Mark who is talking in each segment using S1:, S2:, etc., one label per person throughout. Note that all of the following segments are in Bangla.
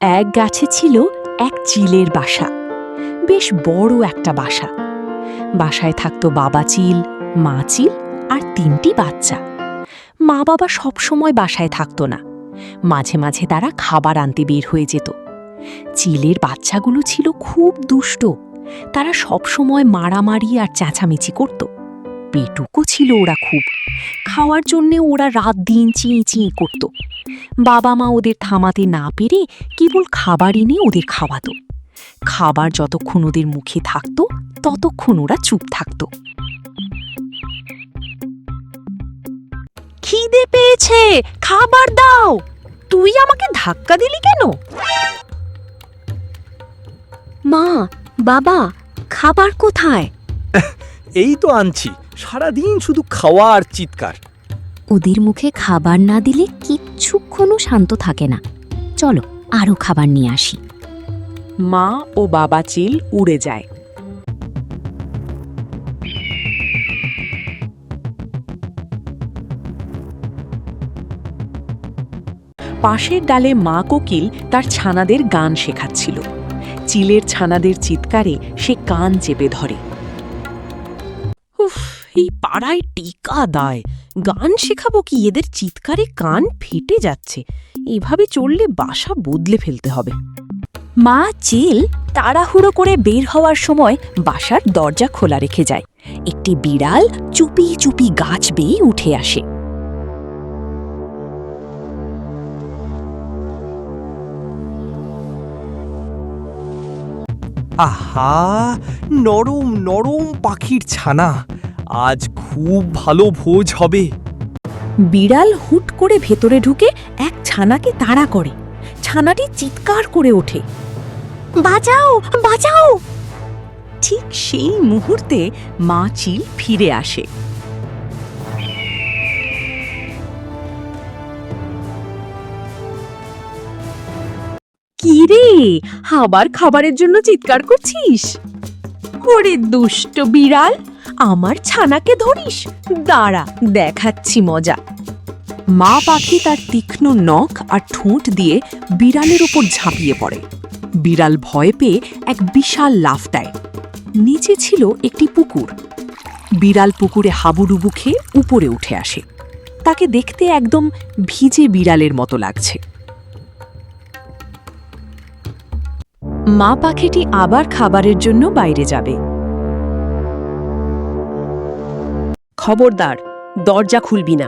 S1: এক গাছে ছিল এক চিলের বাসা। বেশ বড় একটা বাসা। বাসায় থাকতো বাবা চিল, মা চিল আর ৩টি বাচ্চা। মা বাবা সবসময় বাসায় থাকতো না, মাঝে মাঝে তারা খাবার আনতে বের হয়ে যেত। চিলের বাচ্চাগুলো ছিল খুব দুষ্ট। তারা সবসময় মারামারি আর চেঁচামেচি করত। পেটুকও ছিল ওরা খুব। খাওয়ার জন্যে ওরা রাত দিন চিঁ চিঁ করত। বাবা মা ওদের থামাতে না পেরে কেবল খাবার এনে ওদের খাওয়াতো। খাবার যতক্ষণ ওদের মুখে থাকত ততক্ষণ ওরা চুপ থাকত। খিদে পেয়েছে, খাবার দাও। তুই আমাকে ধাক্কা দিলি কেন?
S2: মা, বাবা, খাবার কোথায়?
S3: এই তো আনছি। সারাদিন শুধু খাওয়া আর চিৎকার।
S2: ওদের মুখে খাবার না দিলে কিচ্ছুক্ষণও শান্ত থাকে না। চলো আরো খাবার নিয়ে আসি।
S1: মা ও বাবা চিল উড়ে যায়। পাশের ডালে মা কোকিল তার ছানাদের গান শেখাচ্ছিল। চিলের ছানাদের চিৎকারে সে কান চেপে ধরে। উফ, এই পাড়ায় টিকা দায়। গান শেখাবো কি? এদের চিৎকারে কান ফেটে যাচ্ছে। এভাবে চললে বাসা বদলে ফেলতে হবে। মা চিল তাড়াহুড়ো করে বের হওয়ার সময় বাসার দরজা খোলা রেখে যায়। একটি বিড়াল চুপি চুপি গাছ বেয়ে উঠে আসে।
S3: আহা, নরম নরম পাখির ছানা। আজ খুব ভালো ভোজ হবে।
S1: বিড়াল হুট করে ভেতরে ঢুকে এক ছানাকে তাড়া করে। ছানাটি চিৎকার করে ওঠে, বাঁচাও বাঁচাও! ঠিক সেই মুহূর্তে মা চিল ফিরে আসে। কি রে, আবার খাবারের জন্য চিৎকার করছিস? ওরে দুষ্ট বিড়াল, আমার ছানাকে ধরিস? দাঁড়া, দেখাচ্ছি মজা। মা পাখি তার তীক্ষ্ণ নখ আর ঠোঁট দিয়ে বিড়ালের উপর ঝাঁপিয়ে পড়ে। বিড়াল ভয় পেয়ে এক বিশাল লাফ দেয়। নিচে ছিল একটি পুকুর। বিড়াল পুকুরে হাবুডুবু খেয়ে উপরে উঠে আসে। তাকে দেখতে একদম ভিজে বিড়ালের মতো লাগছে। মা পাখিটি আবার খাবারের জন্য বাইরে যাবে। খবরদার, দরজা খুলবি না।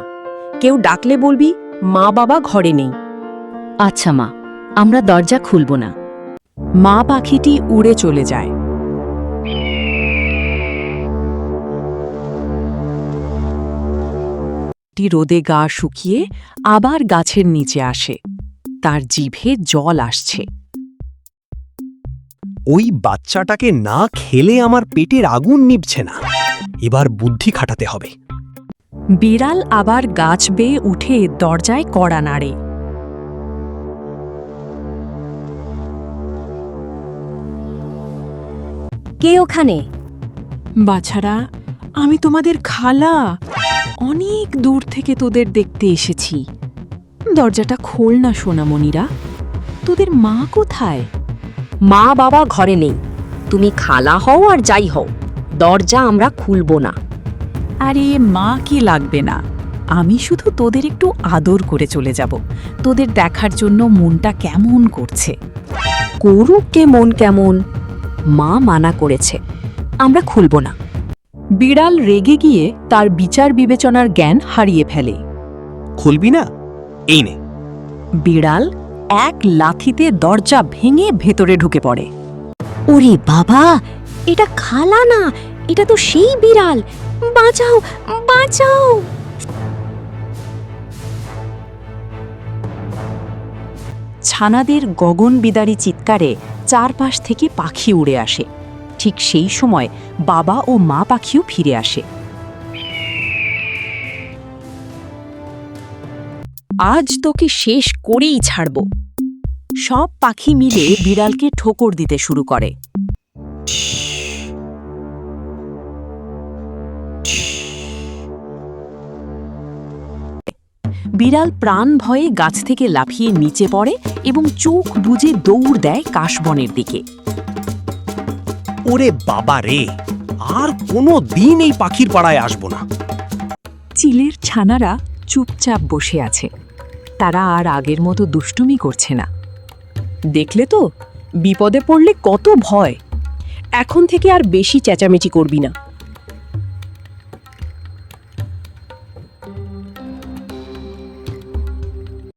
S1: কেউ ডাকলে বলবি মা বাবা ঘরে নেই।
S2: আচ্ছা মা, আমরা দরজা খুলব না।
S1: মা পাখিটি উড়ে চলে যায়। রোদে গা শুকিয়ে আবার গাছের নিচে আসে। তার জিভে জল আসছে।
S3: ওই বাচ্চাটাকে না খেলে আমার পেটের আগুন নিভছে না। এবার বুদ্ধি খাটাতে হবে।
S1: বিড়াল আবার গাছ বেয়ে উঠে দরজায় কড়া নাড়ে।
S2: কে ওখানে?
S1: বাছারা, আমি তোমাদের খালা। অনেক দূর থেকে তোদের দেখতে এসেছি। দরজাটা খোল না সোনামণিরা। তোদের মা কোথায়?
S2: মা বাবা ঘরে নেই। তুমি খালা হও আর যাই হও, দরজা আমরা খুলব না।
S1: আরে মা কি লাগবে না। আমি শুধু তোদের একটু আদর করে চলে যাব। তোদের দেখার জন্য মনটা কেমন করছে।
S2: করুক কে মন কেমন, মা মানা করেছে, আমরা খুলব না।
S1: বিড়াল রেগে গিয়ে তার বিচার বিবেচনার জ্ঞান হারিয়ে ফেলে।
S3: খুলবি না? এই নে।
S1: বিড়াল এক লাথিতে দরজা ভেঙে ভেতরে ঢুকে পড়ে।
S2: ওরে বাবা, এটা খালা না, এটা তো সেই বিড়াল। বাঁচাও বাঁচাও!
S1: ছানাদের গগনবিদারী চিৎকারে চারপাশ থেকে পাখি উড়ে আসে। ঠিক সেই সময় বাবা ও মা পাখিও ফিরে আসে। আজ তোকে শেষ করেই ছাড়ব। সব পাখি মিলে বিড়ালকে ঠোকর দিতে শুরু করে। বিড়াল প্রাণ ভয়ে গাছ থেকে লাফিয়ে নিচে পড়ে এবং চোখ বুজে দৌড় দেয় কাশবনের দিকে।
S3: ওরে বাবা রে, আর কোনো দিন এই পাখির পাড়ায় আসবো না।
S1: চিলের ছানারা চুপচাপ বসে আছে। তারা আর আগের মতো দুষ্টুমি করছে না।
S2: দেখলে তো, বিপদে পড়লে কত ভয়। এখন থেকে আর বেশি চেঁচামেচি করবি না।